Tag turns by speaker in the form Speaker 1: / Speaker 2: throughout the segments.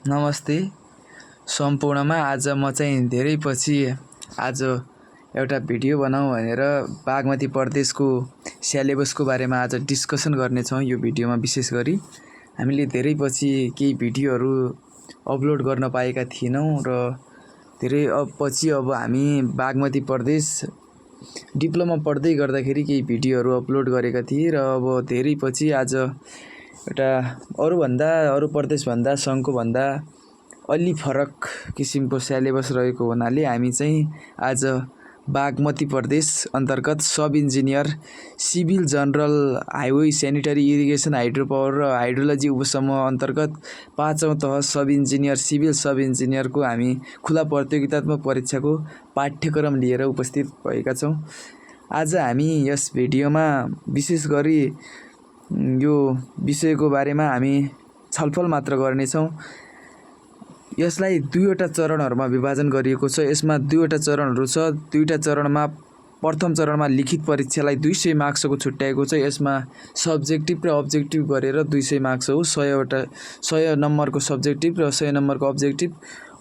Speaker 1: नमस्ते सम्पूर्णमा। आज म चाहिँ धेरै पछि आज एउटा भिडियो बनाऊँ भनेर बागमती प्रदेशको सिलेबसको बारेमा आज डिस्कसन गर्नेछौँ। यो भिडियोमा विशेष गरी हामीले धेरै पछि केही भिडियोहरू अपलोड गर्न पाएका थिएनौँ र धेरै पछि अब हामी बागमती प्रदेश डिप्लोमा पढ्दै गर्दाखेरि केही भिडियोहरू अपलोड गरेका थिए र अब धेरै पछि आज एउटा अरू प्रदेशभन्दा सङ्घको भन्दा अलि फरक किसिमको सिलेबस रहेको हुनाले हामी चाहिँ आज बागमती प्रदेश अन्तर्गत sub engineer civil general highway sanitary irrigation hydro power र हाइड्रोलोजी उपसमूह अन्तर्गत 5औं तह सब इन्जिनियर सिभिल सब इन्जिनियरको हामी खुला प्रतियोगितात्मक परीक्षाको पाठ्यक्रम लिएर उपस्थित भएका छौँ। आज हामी यस भिडियोमा विशेष गरी यो विषयको बारेमा हामी छलफल मात्र गर्नेछौँ। यसलाई दुईवटा चरणहरूमा विभाजन गरिएको छ। यसमा दुईवटा चरणहरू छ। दुईवटा चरणमा प्रथम चरणमा लिखित परीक्षालाई 200 मार्क्सको छुट्याएको छ। यसमा सब्जेक्टिभ र अब्जेक्टिभ गरेर 200 मार्क्स हो। 100 नम्बरको सब्जेक्टिभ र 100 नम्बरको अब्जेक्टिभ।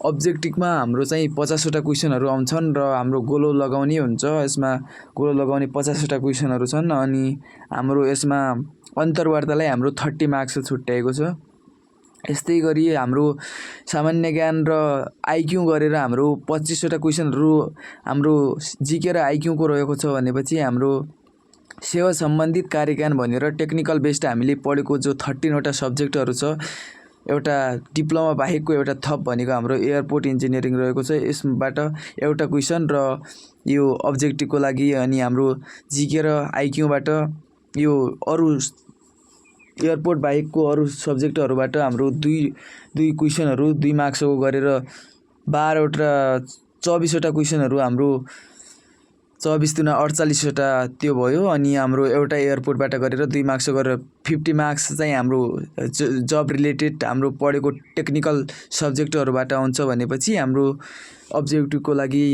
Speaker 1: अब्जेक्टिभमा हाम्रो चाहिँ 50वटा क्वेसनहरू आउँछन् र हाम्रो गोलो लगाउने हुन्छ। यसमा गोलो लगाउने 50वटा क्वेसनहरू छन् अनि हाम्रो यसमा अन्तर्वार्तालाई हाम्रो 30 मार्क्स छुट्याएको छ। यस्तै गरी हाम्रो सामान्य ज्ञान र आइक्यू गरेर हाम्रो 25वटा क्वेसनहरू हाम्रो जिके र आइक्यूको रहेको छ भनेपछि हाम्रो सेवा सम्बन्धित कार्यज्ञान भनेर टेक्निकल बेस्ड हामीले पढेको जो 13वटा सब्जेक्टहरू छ, एउटा डिप्लोमा बाहेकको एउटा थप भनेको हाम्रो एयरपोर्ट इन्जिनियरिङ रहेको छ। यसबाट एउटा क्वेसन र यो अब्जेक्टिभको लागि अनि हाम्रो जिके र आइक्यूबाट यो अरू एयरपोर्ट बाहेकको अरू सब्जेक्टहरूबाट हाम्रो दुई क्वेसनहरू 2 मार्क्सको गरेर 24वटा क्वेसनहरू हाम्रो 24 दुना 48वटा त्यो भयो। अनि हाम्रो एउटा एयरपोर्टबाट गरेर 2 मार्क्स गरेर 50 मार्क्स चाहिँ हाम्रो जब रिलेटेड हाम्रो पढेको टेक्निकल सब्जेक्टहरूबाट आउँछ भनेपछि हाम्रो अब्जेक्टिभको लागि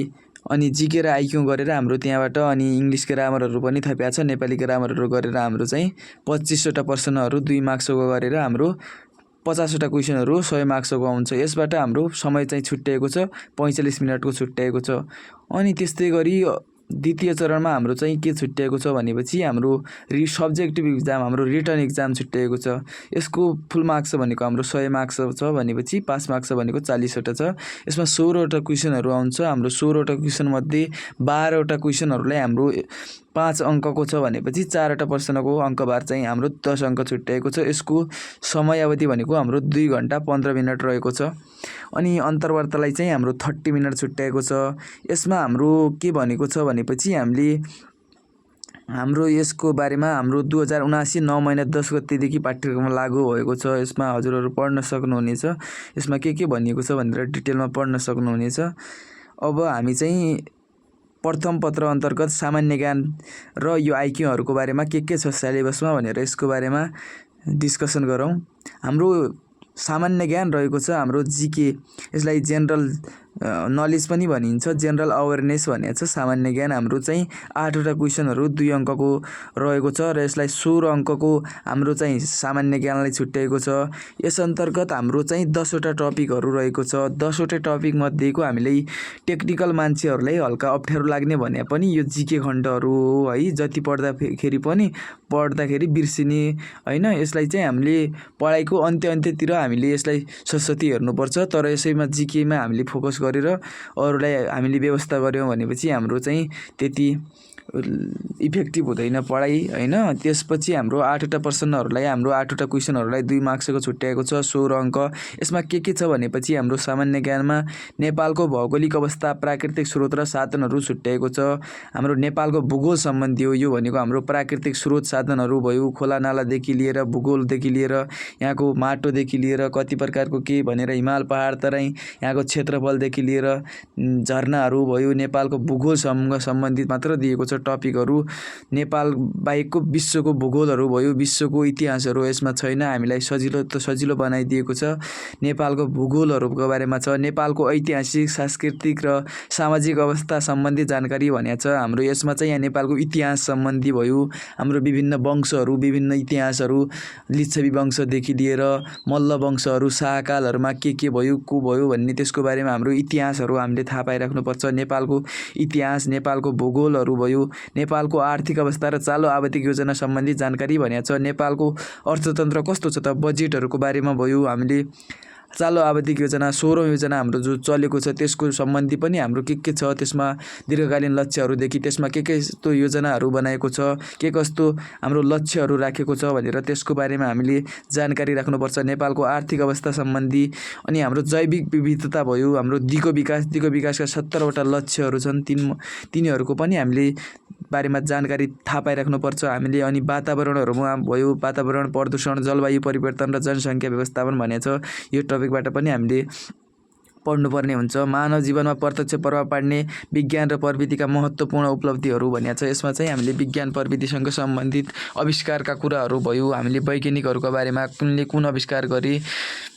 Speaker 1: अनि जिके र आइक्यू गरेर हाम्रो त्यहाँबाट अनि इङ्ग्लिस ग्रामरहरू पनि थपिएको छ। नेपाली ग्रामरहरू गरेर हाम्रो चाहिँ 25वटा प्रश्नहरू 2 मार्क्सको गरेर हाम्रो 50वटा क्वेसनहरू 100 मार्क्सको आउँछ। यसबाट हाम्रो समय चाहिँ छुट्याएको छ, 45 मिनटको छुट्याएको छ। अनि त्यस्तै गरी द्वितीय चरणमा हाम्रो चाहिँ के छुट्याएको छ भनेपछि हाम्रो सब्जेक्टिभ इक्जाम हाम्रो रिटन इक्जाम छुट्याएको छ। यसको फुल मार्क्स भनेको हाम्रो 100 मार्क्स छ भनेपछि पास मार्क्स भनेको 40वटा छ। यसमा 16वटा क्वेसनहरू आउँछ। हाम्रो 16वटा क्वेसनमध्ये 12वटा क्वेसनहरूलाई हाम्रो 5 अङ्कको छ भनेपछि 4वटा प्रश्नको अङ्कबार चाहिँ हाम्रो 10 अङ्क छुट्याएको छ। यसको समयावधि भनेको हाम्रो 2 घण्टा 15 मिनट रहेको छ। अनि अन्तर्वार्तालाई चाहिँ हाम्रो 30 मिनट छुट्याएको छ। यसमा हाम्रो के भनेको छ भनेपछि हाम्रो यसको बारेमा हाम्रो 2079 9 महिना 10 गतेदेखि पाठ्यक्रम लागू भएको छ। यसमा हजुरहरू पढ्न सक्नुहुनेछ। यसमा के भनिएको छ भनेर डिटेलमा पढ्न सक्नुहुनेछ। अब हामी चाहिँ प्रथम पत्र अन्तर्गत सामान्य ज्ञान र यो आइक्यूहरूको बारेमा के छ सिलेबसमा भनेर यसको बारेमा डिस्कसन गरौँ। हाम्रो सामान्य ज्ञान रहेको छ हाम्रो जिके। यसलाई जेनरल नलेज पनि भनिन्छ, जेनरल अवेरनेस भनेको छ। सामान्य ज्ञान हाम्रो चाहिँ 8वटा क्वेसनहरू 2 अङ्कको रहेको छ र यसलाई 16 अङ्कको हाम्रो चाहिँ सामान्य ज्ञानलाई छुट्याएको छ। यस अन्तर्गत हाम्रो चाहिँ 10वटा टपिकहरू रहेको छ। 10वटा टपिक मध्येको हामीले टेक्निकल मान्छेहरूलाई हल्का अप्ठ्यारो लाग्ने भने पनि यो जिके खण्डहरू हो है। जति पढ्दाखेरि बिर्सिने हैन। यसलाई चाहिँ हामीले पढाइको अन्त्यतिर हामीले यसलाई ससती हेर्नुपर्छ। तर यसैमा जिकेमा हामीले फोकस गरेर अरूलाई हामीले व्यवस्था गर्यौँ भनेपछि हाम्रो चाहिँ त्यति इफेक्टिभ हुँदैन पढाइ हैन। त्यसपछि हाम्रो 8वटा प्रश्नहरूलाई हाम्रो 8वटा क्वेसनहरूलाई 2 मार्क्सको छुट्याएको छ, 16 अङ्क। यसमा के छ भनेपछि हाम्रो सामान्य ज्ञानमा नेपालको भौगोलिक अवस्था, प्राकृतिक स्रोत र साधनहरू छुट्याएको छ। हाम्रो नेपालको भूगोल सम्बन्धी हो। यो भनेको हाम्रो प्राकृतिक स्रोत साधनहरू भयो, खोला नालादेखि लिएर भूगोलदेखि लिएर यहाँको माटोदेखि लिएर कति प्रकारको के भनेर हिमाल पहाड तराई यहाँको क्षेत्रफलदेखि लिएर झरनाहरू भयो। नेपालको भूगोलसँग सम्बन्धित मात्र दिएको छ। टपिकहरू नेपाल बाहेकको विश्वको भूगोलहरू भयो, विश्वको इतिहासहरू यसमा छैन। हामीलाई सजिलो बनाइदिएको छ। नेपालको भूगोलहरूको बारेमा छ, नेपालको ऐतिहासिक, सांस्कृतिक र सामाजिक अवस्था सम्बन्धी जानकारी भनेको छ। हाम्रो यसमा चाहिँ यहाँ नेपालको इतिहास सम्बन्धी भयो, हाम्रो विभिन्न वंशहरू, विभिन्न इतिहासहरू, लिच्छवी वंशदेखि लिएर मल्ल वंशहरू, शाहकालहरूमा के भयो, को भयो भन्ने त्यसको बारेमा हाम्रो इतिहासहरू हामीले थाहा पाइराख्नुपर्छ। नेपालको इतिहास, नेपालको भूगोलहरू भयो, नेपालको आर्थिक अवस्था र चालु आवधिक योजना सम्बन्धी जानकारी भनेको छ। नेपालको अर्थतन्त्र कस्तो छ त, बजेटहरूको बारेमा भयो। हामीले चालु आवधिक योजना 16औं योजना हाम्रो जो चलेको छ त्यसको सम्बन्धी पनि हाम्रो के छ, त्यसमा दीर्घकालीन लक्ष्यहरूदेखि त्यसमा के कस्तो योजनाहरू बनाएको छ, के कस्तो हाम्रो लक्ष्यहरू राखेको छ भनेर त्यसको बारेमा हामीले जानकारी राख्नुपर्छ। नेपालको आर्थिक अवस्था सम्बन्धी अनि हाम्रो जैविक विविधता भयो, हाम्रो दिगो विकासका 70वटा लक्ष्यहरू छन्, तिनीहरूको पनि हामीले बारेमा जानकारी थाहा पाइराख्नुपर्छ हामीले। अनि वातावरणहरूमा भयो, वातावरण प्रदूषण, जलवायु परिवर्तन र जनसङ्ख्या व्यवस्थापन भनेको छ। यो टपिकबाट पनि हामीले पढ्नुपर्ने हुन्छ। मानव जीवनमा प्रत्यक्ष प्रभाव पार्ने विज्ञान र प्रविधिका महत्त्वपूर्ण उपलब्धिहरू भनेको छ। यसमा चाहिँ हामीले विज्ञान प्रविधिसँग सम्बन्धित आविष्कारका कुराहरू भयो, हामीले वैज्ञानिकहरूको बारेमा कुनले कुन आविष्कार गरे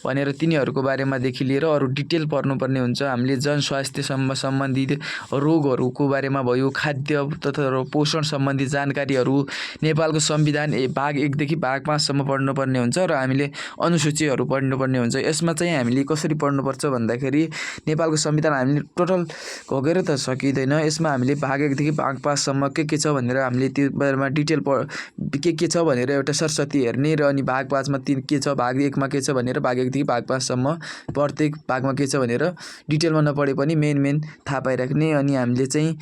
Speaker 1: भनेर तिनीहरूको बारेमादेखि लिएर अरू डिटेल पढ्नुपर्ने हुन्छ। हामीले जनस्वास्थ्यसँग सम्बन्धित रोगहरूको बारेमा भयो, खाद्य तथा पोषण सम्बन्धी जानकारीहरू, नेपालको संविधान भाग 1 देखि भाग 5 सम्म पढ्नुपर्ने हुन्छ र हामीले अनुसूचीहरू पढ्नुपर्ने हुन्छ। यसमा चाहिँ हामीले कसरी पढ्नुपर्छ भन्दाखेरि नेपालको संविधान हामीले टोटल घोकेर त सकिँदैन। यसमा हामीले भाग 1 देखि भाग 5 सम्म के छ भनेर हामीले त्यो बारेमा डिटेल के छ भनेर एउटा सरस्वती हेर्ने र अनि भाग 5 मा के छ, भाग 1 मा के छ भनेर भाग 1 देखि भाग 5 सम्म प्रत्येक भागमा के छ भनेर डिटेलमा नपढे पनि मेन थाहा पाइराख्ने। अनि हामीले चाहिँ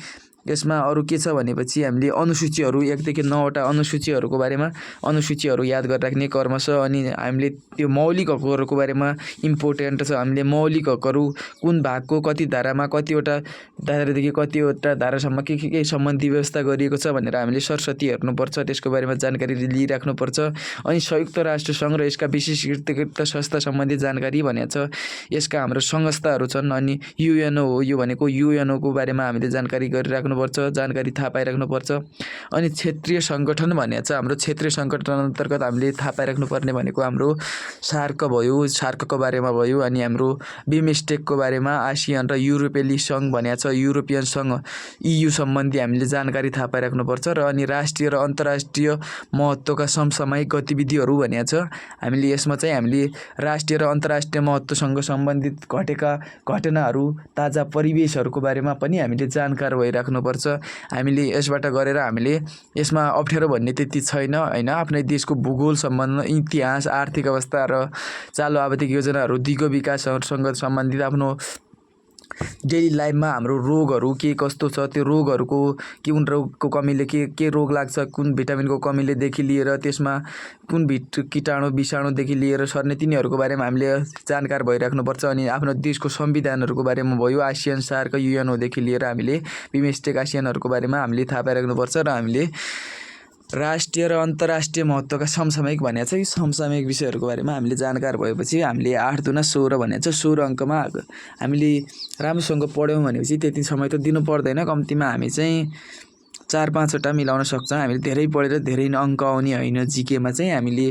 Speaker 1: यसमा अरू के छ भनेपछि हामीले अनुसूचीहरू 1 देखि 9 वटा अनुसूचीहरूको बारेमा अनुसूचीहरू याद गरिराख्ने क्रमशः। अनि हामीले त्यो मौलिक हकहरूको बारेमा इम्पोर्टेन्ट छ। हामीले मौलिक हकहरू कुन भागको कति धारामा, कतिवटा धारादेखि कतिवटा धारासम्म के सम्बन्धी व्यवस्था गरिएको छ भनेर हामीले सरस्वती हेर्नुपर्छ, त्यसको बारेमा जानकारी लिइराख्नुपर्छ। अनि संयुक्त राष्ट्र सङ्घ र यसका विशिष्ट संस्था सम्बन्धी जानकारी भनेको छ। यसका हाम्रो संस्थाहरू छन्। अनि युएनओ हो, यो भनेको युएनओको बारेमा हामीले जानकारी गरिराख्नु जानकारी थाहा पाइराख्नुपर्छ। अनि क्षेत्रीय सङ्गठन भनेको छ। हाम्रो क्षेत्रीय सङ्गठन अन्तर्गत हामीले थाहा पाइराख्नुपर्ने भनेको हाम्रो सार्क भयो, सार्कको बारेमा भयो। अनि हाम्रो बिमस्टेकको बारेमा, आसियान र युरोपेली सङ्घ भनेको छ, युरोपियन सङ्घ EU सम्बन्धी हामीले जानकारी थाहा पाइराख्नुपर्छ। र अनि राष्ट्रिय र अन्तर्राष्ट्रिय महत्त्वका समसामयिक गतिविधिहरू भनेको छ। हामीले यसमा चाहिँ हामीले राष्ट्रिय र अन्तर्राष्ट्रिय महत्त्वसँग सम्बन्धित घटेका घटनाहरू, ताजा परिवेशहरूको बारेमा पनि हामीले जानकार भइराख्नु पर्छ। हामीले यसबाट गरेर हामीले यसमा अप्ठ्यारो भन्ने त्यति छैन हैन। आफ्नै देशको भूगोल सम्बन्ध, इतिहास, आर्थिक अवस्था र चालु आवधिक योजनाहरू, दिगो विकाससँग सम्बन्धित आफ्नो डेली लाइफमा हाम्रो रोगहरू के कस्तो छ, त्यो रोगहरूको कुन रोगको कमीले के रोग लाग्छ, कुन भिटामिनको कमीलेदेखि लिएर त्यसमा कुन कीटाणु विषाणुदेखि लिएर सर्ने तिनीहरूको बारेमा हामीले जानकार भइराख्नुपर्छ। अनि आफ्नो देशको संविधानहरूको बारेमा भयो, आसियान, सार्क, युएनओदेखि लिएर हामीले बिमस्टेक आसियानहरूको बारेमा हामीले थाहा पाइराख्नुपर्छ। र हामीले राष्ट्रिय र अन्तर्राष्ट्रिय महत्त्वका समसामयिक भनेको छ। यी समसामयिक विषयहरूको बारेमा हामीले जानकार भएपछि हामीले 8 दुना 16 भनेको छ। 16 अङ्कमा हामीले राम्रोसँग पढ्यौँ भनेपछि त्यति समय त दिनु पर्दैन। कम्तीमा हामी चाहिँ 4-5 वटा मिलाउन सक्छौँ। हामीले धेरै पढेर धेरै अङ्क आउने होइन। जिकेमा चाहिँ हामीले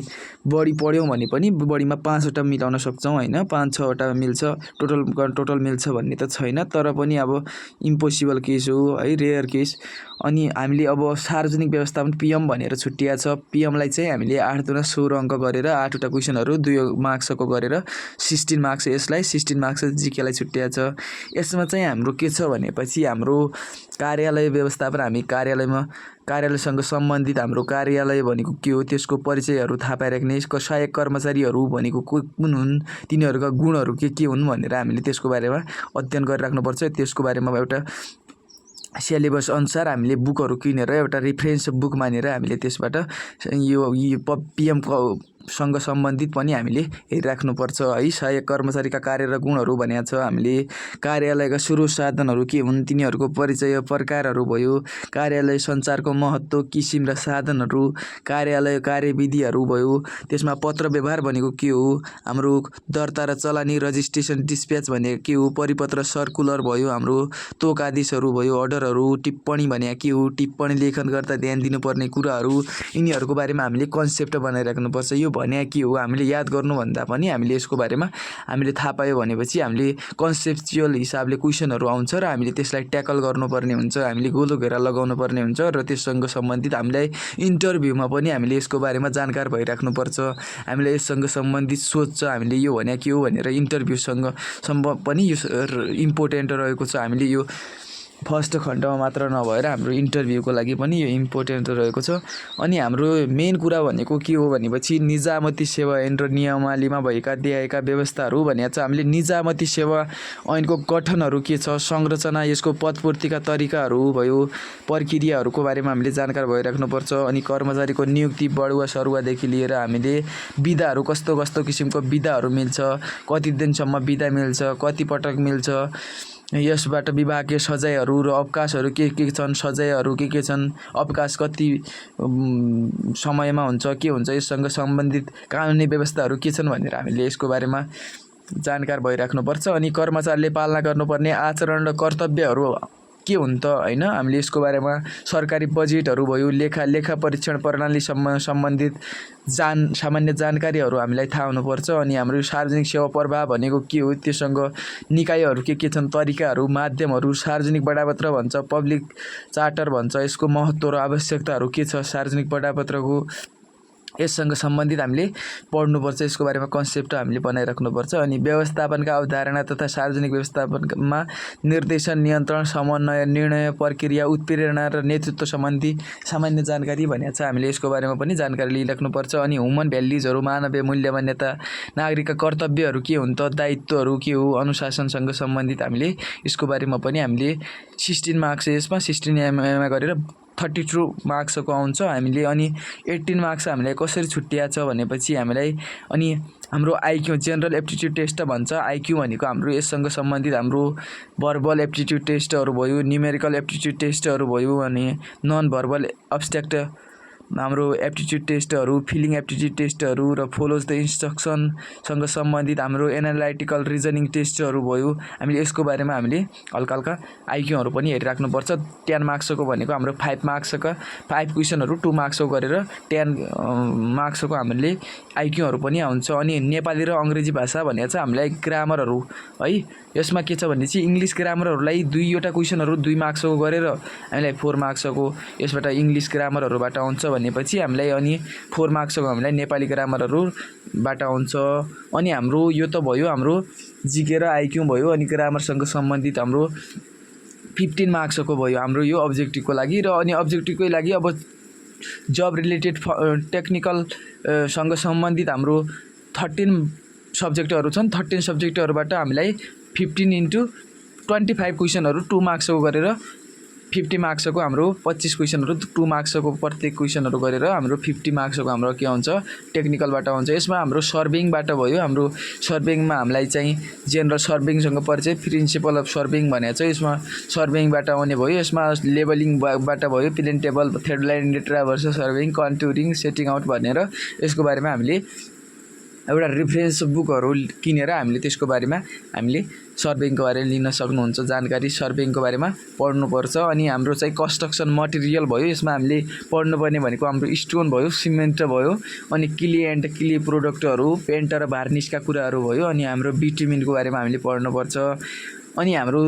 Speaker 1: बढी पढ्यौँ भने पनि बढीमा 5 वटा मिलाउन सक्छौँ होइन। 5-6 वटा मिल्छ, टोटल मिल्छ भन्ने त छैन, तर पनि अब इम्पोसिबल केस हो है, रेयर केस। अनि हामीले अब सार्वजनिक व्यवस्थापन PM भनेर छुट्टिया छ। PMलाई चाहिँ हामीले 8 दुना 16 अङ्क गरेर 8 वटा क्वेसनहरू 2 मार्क्सको गरेर 16 मार्क्स यसलाई, 16 मार्क्स जिकेलाई छुट्टिया छ। यसमा चाहिँ हाम्रो के छ भनेपछि हाम्रो कार्यालय व्यवस्थापन, हामी कार्यालयसँग सम्बन्धित हाम्रो कार्यालय भनेको के हो त्यसको परिचयहरू थाहा पाइराख्ने, यसको सहायक कर्मचारीहरू भनेको कुन हुन्, तिनीहरूका गुणहरू के हुन् भनेर हामीले त्यसको बारेमा अध्ययन गरिराख्नुपर्छ। त्यसको बारेमा एउटा सिलेबस अनुसार हामीले बुकहरू किनेर एउटा रेफरेन्स बुक मानेर हामीले त्यसबाट यो PM सँग सम्बन्धित पनि हामीले हेरिराख्नुपर्छ है। सहायक कर्मचारीका कार्य र गुणहरू भनेको छ हामीले। कार्यालयका स्रोत साधनहरू के हुन् तिनीहरूको परिचय प्रकारहरू भयो। कार्यालय सञ्चारको महत्त्व किसिम र साधनहरू, कार्यालय कार्यविधिहरू भयो। त्यसमा पत्र व्यवहार भनेको के हो, हाम्रो दर्ता र चलानी रजिस्ट्रेसन डिस्प्याच भनेको के हो, परिपत्र सर्कुलर भयो, हाम्रो तोक आदेशहरू भयो, अर्डरहरू, टिप्पणी भनेको के हो, टिप्पणी लेखन गर्दा ध्यान दिनुपर्ने कुराहरू, यिनीहरूको बारेमा हामीले कन्सेप्ट बनाइराख्नुपर्छ। यो भने के हो हामीले याद गर्नुभन्दा पनि हामीले यसको बारेमा हामीले थाहा पायो भनेपछि हामीले कन्सेप्चुअल हिसाबले क्वेसनहरू आउँछ र हामीले त्यसलाई ट्याकल गर्नुपर्ने हुन्छ, हामीले गोलो घेरा लगाउनु पर्ने हुन्छ र त्यससँग सम्बन्धित हामीलाई इन्टरभ्यूमा पनि हामीले यसको बारेमा जानकार भइराख्नुपर्छ। हामीले यससँग सम्बन्धित सोध्छ हामीले यो भने के हो भनेर इन्टरभ्यूसँग पनि यो इम्पोर्टेन्ट रहेको छ। हामीले यो फर्स्ट खण्डमा मात्र नभएर हाम्रो इन्टरभ्यूको लागि पनि यो इम्पोर्टेन्ट रहेको छ। अनि हाम्रो मेन कुरा भनेको के हो भनेपछि निजामती सेवा ऐन र नियमावलीमा भएका दिएका व्यवस्थाहरू भनेको छ। हामीले निजामती सेवा ऐनको गठनहरू के छ, संरचना, यसको पदपूर्तिका तरिकाहरू भयो, प्रक्रियाहरूको बारेमा हामीले जानकार भइराख्नुपर्छ। अनि कर्मचारीको नियुक्ति बढुवा सरुवादेखि लिएर हामीले बिदाहरू कस्तो कस्तो किसिमको बिदाहरू मिल्छ, कति दिनसम्म बिदा मिल्छ, कति पटक मिल्छ, यसबाट विभागीय सजायहरू र अवकाशहरू के छन्, सजायहरू के छन्, अवकाश कति समयमा हुन्छ, के हुन्छ, यससँग सम्बन्धित कानुनी व्यवस्थाहरू के छन् भनेर हामीले यसको बारेमा जानकार भइराख्नुपर्छ। अनि कर्मचारीले पालना गर्नुपर्ने आचरण र कर्तव्यहरू के हुन् त हैन, हामीले यसको बारेमा सरकारी बजेटहरू भयो, लेखा परीक्षण प्रणालीसँग सम्बन्धित सामान्य जानकारीहरू हामीलाई थाहा हुनुपर्छ। अनि हाम्रो सार्वजनिक सेवा प्रवाह भनेको के हो, त्योसँग निकायहरू के छन्, तरिकाहरू, माध्यमहरू, सार्वजनिक बडापत्र भन्छ, पब्लिक चार्टर भन्छ, यसको महत्त्व र आवश्यकताहरू के छ सार्वजनिक बडापत्रको, यससँग सम्बन्धित हामीले पढ्नुपर्छ। यसको बारेमा कन्सेप्ट हामीले बनाइराख्नुपर्छ। अनि व्यवस्थापनका अवधारणा तथा सार्वजनिक व्यवस्थापनमा निर्देशन, नियन्त्रण, समन्वय, निर्णय प्रक्रिया, उत्प्रेरणा र नेतृत्व सम्बन्धी सामान्य जानकारी भनेको छ। हामीले यसको बारेमा पनि जानकारी लिइराख्नुपर्छ। अनि ह्युमन भ्याल्युजहरू, मानवीय मूल्य मान्यता, नागरिकका कर्तव्यहरू के हुन् त, दायित्वहरू के हो, अनुशासनसँग सम्बन्धित हामीले यसको बारेमा पनि हामीले 16 मार्क्स, यसमा 16 एमएमा गरेर 32 मार्क्सको आउँछ हामीले। अनि 18 मार्क्स हामीलाई कसरी छुट्टिया छ भनेपछि हामीलाई अनि हाम्रो आइक्यू जेनरल एप्टिट्युड टेस्ट भन्छ। आइक्यू भनेको हाम्रो यससँग सम्बन्धित हाम्रो भर्बल एप्टिट्युड टेस्टहरू भयो, न्युमेरिकल एप्टिट्युड टेस्टहरू भयो, अनि नन भर्बल एब्स्ट्र्याक्ट हाम्रो एप्टिट्युड टेस्टहरू, फिलिङ एप्टिट्युड टेस्टहरू र फोलोज द इन्स्ट्रक्सनसँग सम्बन्धित हाम्रो एनालाइटिकल रिजनिङ टेस्टहरू भयो। हामीले यसको बारेमा हामीले हल्का हल्का आइक्यूहरू पनि हेरिराख्नुपर्छ। 10 मार्क्सको भनेको हाम्रो 5 मार्क्सका 5 क्वेसनहरू 2 मार्क्सको गरेर 10 मार्क्सको हामीले आइक्यूहरू पनि आउँछ। अनि नेपाली र अङ्ग्रेजी भाषा भनेको चाहिँ हामीलाई ग्रामरहरू है, यसमा के छ भने चाहिँ इङ्ग्लिस ग्रामरहरूलाई 2वटा क्वेसनहरू 2 मार्क्सको गरेर हामीलाई 4 मार्क्सको यसबाट इङ्ग्लिस ग्रामरहरूबाट आउँछ भनेपछि हामीलाई अनि 4 मार्क्सको हामीलाई नेपाली ग्रामरहरूबाट आउँछ। अनि हाम्रो यो त भयो हाम्रो जिके र आइक्यू भयो। अनि ग्रामरसँग सम्बन्धित हाम्रो 15 मार्क्सको भयो हाम्रो यो अब्जेक्टिभको लागि। र अनि अब्जेक्टिभकै लागि अब जब रिलेटेड टेक्निकल सँग सम्बन्धित हाम्रो 13 सब्जेक्टहरू छन्। 13 सब्जेक्टहरूबाट हामीलाई 15 × 25 क्वेसनहरू 2 मार्क्सको गरेर 50 मार्क्सको हाम्रो 25 क्वेसनहरू 2 मार्क्सको प्रत्येक क्वेसनहरू गरेर हाम्रो 50 मार्क्सको हाम्रो के आउँछ, टेक्निकलबाट आउँछ। यसमा हाम्रो सर्भिङबाट भयो, हाम्रो सर्भिङमा हामीलाई चाहिँ जेनरल सर्भिङसँग परिचय, प्रिन्सिपल अफ सर्भिङ भनेको छ, यसमा सर्भिङबाट आउने भयो। यसमा लेबलिङबाट भयो, plane table, thread line, traverse surveying, contouring, setting out भनेर यसको बारेमा हामीले एउटा रेफरेन्स बुकहरू किनेर हामीले त्यसको बारेमा हामीले सर्भिङको बारेमा लिन सक्नुहुन्छ, जानकारी सर्भिङको बारेमा पढ्नुपर्छ। अनि हाम्रो चाहिँ कन्स्ट्रक्सन मटेरियल भयो, यसमा हामीले पढ्नुपर्ने भनेको हाम्रो स्टोन भयो, सिमेन्ट भयो, अनि क्ले एन्ड क्ले प्रोडक्टहरू, पेन्ट र भार्निसका कुराहरू भयो। अनि हाम्रो बिटुमिनको बारेमा हामीले पढ्नुपर्छ। अनि हाम्रो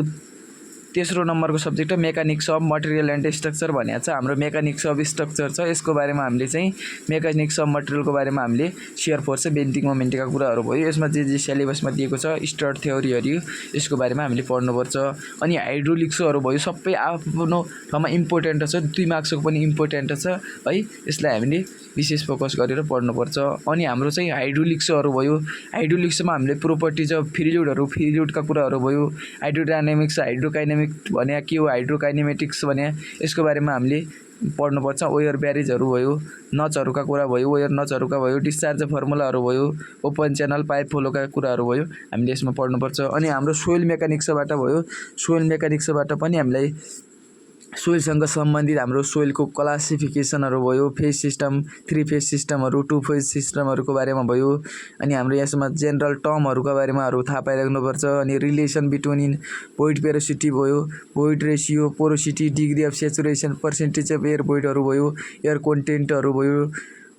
Speaker 1: तेस्रो नम्बरको सब्जेक्ट हो mechanics of material and structure भनेको छ। हाम्रो मेकानिक्स अफ स्ट्रक्चर छ, यसको बारेमा हामीले चाहिँ मेकानिक्स अफ मटेरियलको बारेमा हामीले शियर फोर्स, बेन्डिङ मोमेन्टका कुराहरू भयो। यसमा जे सिलेबसमा दिएको छ स्ट्रट थ्योरीहरू, यसको बारेमा हामीले पढ्नुपर्छ। अनि हाइड्रोलिक्सहरू भयो, सबै आफ्नो ठाउँमा इम्पोर्टेन्ट छ, 2 मार्क्सको पनि इम्पोर्टेन्ट छ है, यसलाई हामीले विशेष फोकस गरेर पढ्नुपर्छ। अनि हाम्रो चाहिँ हाइड्रोलिक्सहरू भयो, हाइड्रोलिक्समा हामीले प्रोपर्टिज अफ फ्लुइडहरू, फ्लुइडका कुराहरू भयो, हाइड्रोडायनामिक्स, हाइड्रोकाइनेमिक्स भने के हो, हाइड्रोकाइनेमेटिक्स भने यसको बारेमा हामीले पढ्नुपर्छ। ओयर ब्यारेजहरू भयो, नचहरूका कुरा भयो, ओयर नचहरूका भयो, डिस्चार्ज फर्मुलाहरू भयो, ओपन च्यानल पाइप फ्लोका कुराहरू भयो, हामीले यसमा पढ्नुपर्छ। अनि हाम्रो सोइल मेकानिक्सबाट भयो, सोइल मेकानिक्सबाट पनि हामीलाई सोइलसँग सम्बन्धित हाम्रो सोइलको क्लासिफिकेसनहरू भयो, फेज सिस्टम, 3 फेज सिस्टमहरू, 2 फेज सिस्टमहरूको बारेमा भयो। अनि हाम्रो यसमा जेनरल टर्महरूका बारेमाहरू थाहा पाइराख्नुपर्छ। अनि relation between in void porosity भयो, void ratio, porosity, degree of saturation, percentage of air भोइडहरू भयो, एयर कन्टेन्टहरू भयो,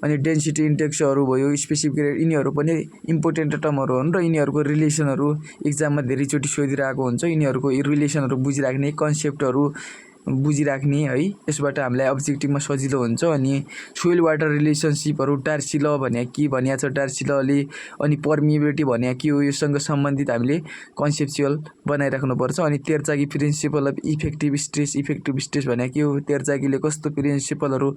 Speaker 1: अनि डेन्सिटी इन्डेक्सहरू भयो, स्पेसिफिक ग्रेड, यिनीहरू पनि इम्पोर्टेन्ट टर्महरू हुन् र यिनीहरूको रिलेसनहरू एक्जाममा धेरैचोटि सोधिरहेको हुन्छ। यिनीहरूको रिलेसनहरू बुझिराख्ने, कन्सेप्टहरू बुझिराख्ने है, यसबाट हामीलाई अब्जेक्टिभमा सजिलो हुन्छ। अनि सोइल वाटर रिलेसनसिपहरू, टार्सिल भने के भनिएको छ टार्सिलले, अनि पर्मिएबिलिटी भने के हो, योसँग सम्बन्धित हामीले कन्सेप्चुअल बनाइराख्नुपर्छ। अनि तेर्चाकी प्रिन्सिपल अफ इफेक्टिभ स्ट्रेस भने के हो, तेर्चाकीले कस्तो प्रिन्सिपलहरू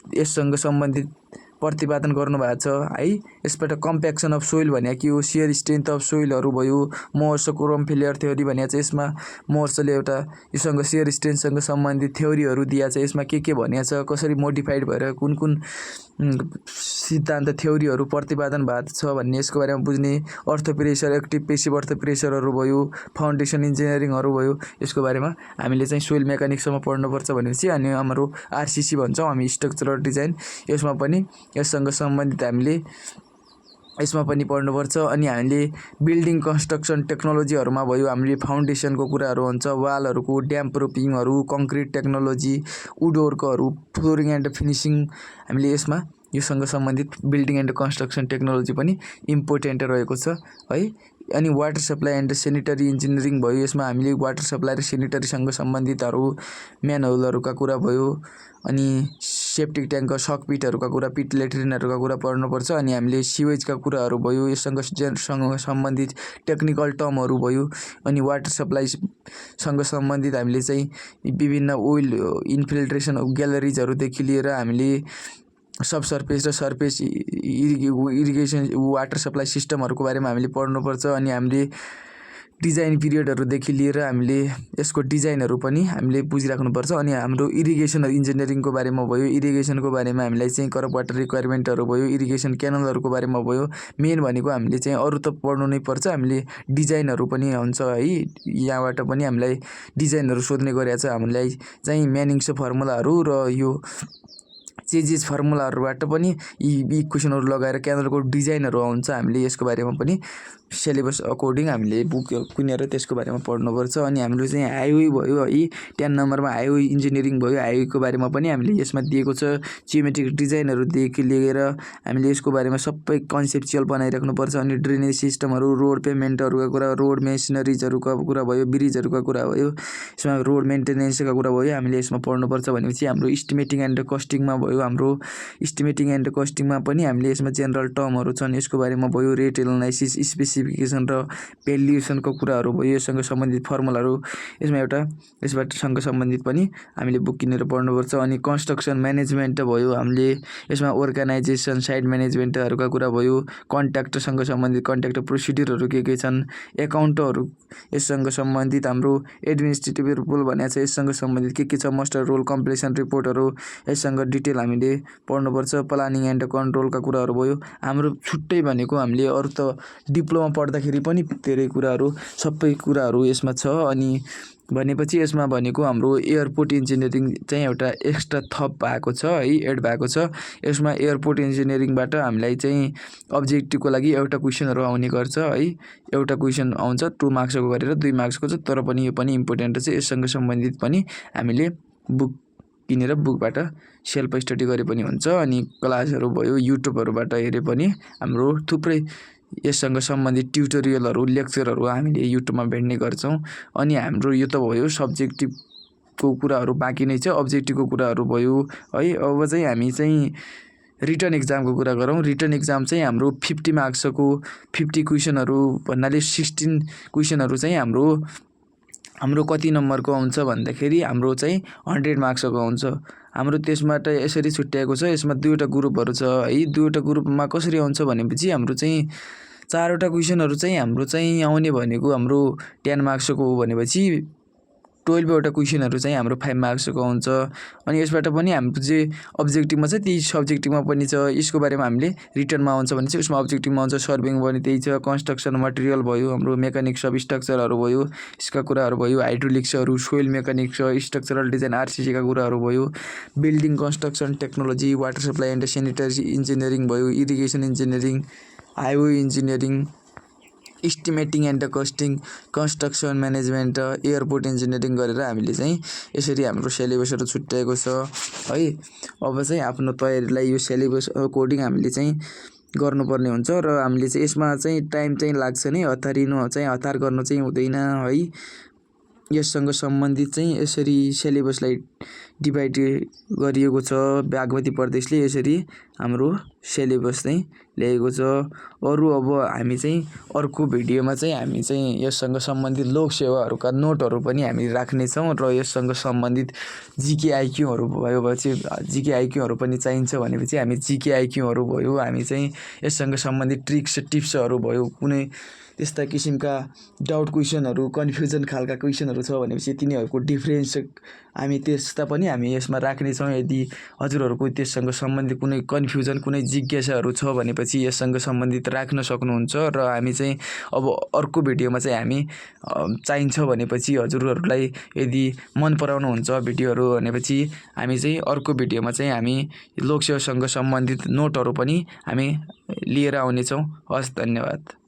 Speaker 1: यससँग सम्बन्धित प्रतिपादन गर्नुभएको छ है। यसबाट कम्प्याक्सन अफ सोइल भने के हो, सियर स्ट्रेन्थ अफ सोइलहरू भयो, मोर्सको रम्फेलियर थ्योरी भनेको छ। यसमा मोर्सले एउटा योसँग सियर स्ट्रेन्थसँग सम्बन्धित थ्योरीहरू दिएको छ। यसमा के भनेको छ, कसरी मोडिफाइड भएर कुन कुन सिद्धान्त थ्योरीहरू प्रतिपादन भएको छ भन्ने यसको बारेमा बुझ्ने। अर्थ प्रेसर, एक्टिभ पेसिभ अर्थ प्रेसरहरू भयो, फाउन्डेसन इन्जिनियरिङहरू भयो, यसको बारेमा हामीले चाहिँ सोइल मेकानिक्समा पढ्नुपर्छ भनेपछि। अनि हाम्रो आरसिसी भन्छौँ हामी, स्ट्रक्चरल डिजाइन, यसमा पनि यससँग सम्बन्धित हामीले यसमा पनि पढ्नुपर्छ। अनि हामीले बिल्डिङ कन्स्ट्रक्सन टेक्नोलोजीहरूमा भयो, हामीले फाउन्डेसनको कुराहरू हुन्छ, वालहरूको, ड्याम प्रुफिङहरू, कङ्क्रिट टेक्नोलोजी, वुडवर्कहरू, फ्लोरिङ एन्ड फिनिसिङ, हामीले यसमा योसँग सम्बन्धित बिल्डिङ एन्ड कन्स्ट्रक्सन टेक्नोलोजी पनि इम्पोर्टेन्ट रहेको छ है। अनि water supply and sanitary engineering भयो, यसमा हामीले वाटर सप्लाई र सेनिटरीसँग सम्बन्धितहरू, म्यानहोलहरूका कुरा भयो, अनि सेप्टिक ट्याङ्क, सकपिटहरूका कुरा, पिट लेट्रिनहरूका कुरा पढ्नुपर्छ। अनि हामीले सिवेजका कुराहरू भयो, यससँग सम्बन्धित टेक्निकल टर्महरू भयो। अनि वाटर सप्लाईसँग सम्बन्धित हामीले चाहिँ विभिन्न ओइल इन्फिल्ट्रेसन ग्यालरिजहरूदेखि लिएर हामीले सब सर्फेस र सर्फेस इरिगेसन वाटर सप्लाई सिस्टमहरूको बारेमा हामीले पढ्नुपर्छ। अनि हामीले डिजाइन पिरियडहरूदेखि लिएर हामीले यसको डिजाइनहरू पनि हामीले बुझिराख्नुपर्छ। अनि हाम्रो इरिगेसन इन्जिनियरिङको बारेमा भयो, इरिगेसनको बारेमा हामीलाई चाहिँ करप वाटर रिक्वायरमेन्टहरू भयो, इरिगेसन क्यानलहरूको बारेमा भयो। मेन भनेको हामीले चाहिँ अरू त पढ्नु नै पर्छ, हामीले डिजाइनहरू पनि हुन्छ है। यहाँबाट पनि हामीलाई डिजाइनहरू सोध्ने गरेको छ। हामीलाई चाहिँ म्यानिङ्स फर्मुलाहरू र यो चेजिस फर्मुलाहरूबाट पनि यी क्वेसनहरू लगाएर क्यानलको डिजाइनहरू आउँछ। हामीले यसको बारेमा पनि सिलेबस अकर्डिङ हामीले बुक किनेर त्यसको बारेमा पढ्नुपर्छ। अनि हाम्रो चाहिँ हाइवे भयो है, 10 नम्बरमा हाइवे इन्जिनियरिङ भयो। हाइवेको बारेमा पनि हामीले यसमा दिएको छ, जियोमेट्रिक डिजाइनहरूदेखि लिएर हामीले यसको बारेमा सबै कन्सेप्चुअल बनाइराख्नुपर्छ। अनि ड्रेनेज सिस्टमहरू, रोड पेमेन्टहरूका कुरा, रोड मेसिनरिजहरूका कुरा भयो, ब्रिजहरूका कुरा भयो, यसमा रोड मेन्टेनेन्सका कुरा भयो, हामीले यसमा पढ्नुपर्छ। भनेपछि हाम्रो इस्टिमेटिङ एन्ड कस्टिङमा भयो, हाम्रो इस्टिमेटिङ एन्ड कस्टिङमा पनि हामीले यसमा जेनरल टर्महरू छन्, यसको बारेमा भयो। रेट एनालाइसिस, स्पेसिफिकेसन र भ्यालुएसनको कुराहरू भयो, यससँग सम्बन्धित फर्मुलाहरू यसमा एउटा यसबाटसँग सम्बन्धित पनि हामीले बुक किनेर पढ्नुपर्छ। अनि कन्स्ट्रक्सन म्यानेजमेन्ट भयो, हामीले यसमा अर्गनाइजेसन, साइट म्यानेजमेन्टहरूका कुरा भयो, कन्ट्र्याक्टरसँग सम्बन्धित कन्ट्र्याक्टर प्रोसिड्युरहरू के छन्, एकाउन्टहरू यससँग सम्बन्धित, हाम्रो एडमिनिस्ट्रेटिभ रुल भनेको छ, यससँग सम्बन्धित के छ, मस्टर रोल, कम्प्लिसन रिपोर्टहरू, यससँग डिटेल हामीले पढ्नुपर्छ। प्लानिङ एन्ड कन्ट्रोलका कुराहरू भयो। हाम्रो छुट्टै भनेको हामीले अरू त डिप्लोमा पढ्दाखेरि पनि धेरै कुराहरू, सबै कुराहरू यसमा छ। अनि भनेपछि यसमा भनेको हाम्रो एयरपोर्ट इन्जिनियरिङ चाहिँ एउटा एक्स्ट्रा थप भएको छ है, एड भएको छ। यसमा एयरपोर्ट इन्जिनियरिङबाट हामीलाई चाहिँ अब्जेक्टिभको लागि एउटा क्वेसनहरू आउने गर्छ है। एउटा क्वेसन आउँछ 2 मार्क्सको गरेर, 2 मार्क्सको छ, तर पनि यो पनि इम्पोर्टेन्ट छ। यससँग सम्बन्धित पनि हामीले बुक किनेर बुकबाट सेल्फ स्टडी गरे पनि हुन्छ। अनि क्लासहरू भयो, युट्युबहरूबाट हेरे पनि हाम्रो थुप्रै यससँग सम्बन्धित ट्युटोरियलहरू, लेक्चरहरू हामीले युट्युबमा भेट्ने गर्छौँ। अनि हाम्रो यो त भयो सब्जेक्टिभको कुराहरू, बाँकी नै छ अब्जेक्टिभको कुराहरू भयो है। अब चाहिँ हामी चाहिँ रिटन एक्जामको कुरा गरौँ। रिटन एक्जाम चाहिँ हाम्रो 50 मार्क्सको 50 क्वेसनहरू भन्नाले 16 क्वेसनहरू चाहिँ हाम्रो कति नम्बरको आउँछ भन्दाखेरि हाम्रो चाहिँ 100 मार्क्सको आउँछ। हाम्रो त्यसबाट यसरी छुट्याएको छ, यसमा 2वटा ग्रुपहरू छ है। 2वटा ग्रुपमा कसरी आउँछ भनेपछि हाम्रो चाहिँ 4वटा क्वेसनहरू चाहिँ हाम्रो चाहिँ आउने भनेको हाम्रो 10 मार्क्सको हो भनेपछि 12वटा क्वेसनहरू चाहिँ हाम्रो 5 मार्क्सको हुन्छ। अनि यसबाट पनि हाम्रो जे अब्जेक्टिभमा छ त्यही सब्जेक्टिभमा पनि छ। यसको बारेमा हामीले रिटर्नमा आउँछ भने चाहिँ उसमा अब्जेक्टिभमा आउँछ। सर्भिङ पनि त्यही छ। कन्स्ट्रक्सन मटेरियल भयो, हाम्रो मेकानिक्स अफ स्ट्रक्चरहरू भयो, यसका कुराहरू भयो। हाइड्रोलिक्सहरू, सोइल मेकानिक्स, स्ट्रक्चरल डिजाइन आरसिसीका कुराहरू भयो। Building construction technology, water supply and sanitary engineering भयो, irrigation engineering, highway engineering, estimating and costing, construction management, airport engineering गरेर हामीले चाहिँ यसरी हाम्रो सिलेबसहरू छुट्याएको छ है। अब चाहिँ आफ्नो तयारीलाई यो सिलेबस कोडिङ हामीले चाहिँ गर्नुपर्ने हुन्छ र हामीले चाहिँ यसमा चाहिँ टाइम चाहिँ लाग्छ नै। हतार गर्नु चाहिँ हुँदैन है। यससँग सम्बन्धित चाहिँ यसरी सिलेबसलाई डिभाइड गरिएको छ। बागमती प्रदेशले यसरी हाम्रो सिलेबस चाहिँ ल्याएको छ। अरू अब हामी चाहिँ अर्को भिडियोमा चाहिँ हामी चाहिँ यससँग सम्बन्धित लोकसेवाहरूका नोटहरू पनि हामी राख्नेछौँ र यससँग सम्बन्धित जिके आइक्यूहरू भयो चाहिँ जिके आइक्यूहरू पनि चाहिन्छ भनेपछि हामी जिके आइक्यूहरू भयो, हामी चाहिँ यससँग सम्बन्धित ट्रिक्स टिप्सहरू भयो, कुनै त्यस्ता किसिमका डाउट क्वेसनहरू, कन्फ्युजन खालका क्वेसनहरू छ भनेपछि तिनीहरूको डिफरेन्स हामी त्यस्ता पनि हामी यसमा राख्नेछौँ। यदि हजुरहरूको त्यससँग सम्बन्धित कुनै कन्फ्युजन, कुनै जिज्ञासाहरू छ भनेपछि यससँग सम्बन्धित राख्न सक्नुहुन्छ। र हामी चाहिँ अब अर्को भिडियोमा चाहिँ हामी चाहिन्छ भनेपछि हजुरहरूलाई यदि मन पराउनुहुन्छ भिडियोहरू भनेपछि हामी चाहिँ अर्को भिडियोमा चाहिँ हामी लोकसेवासँग सम्बन्धित नोटहरू पनि हामी लिएर आउनेछौँ। हस्, धन्यवाद।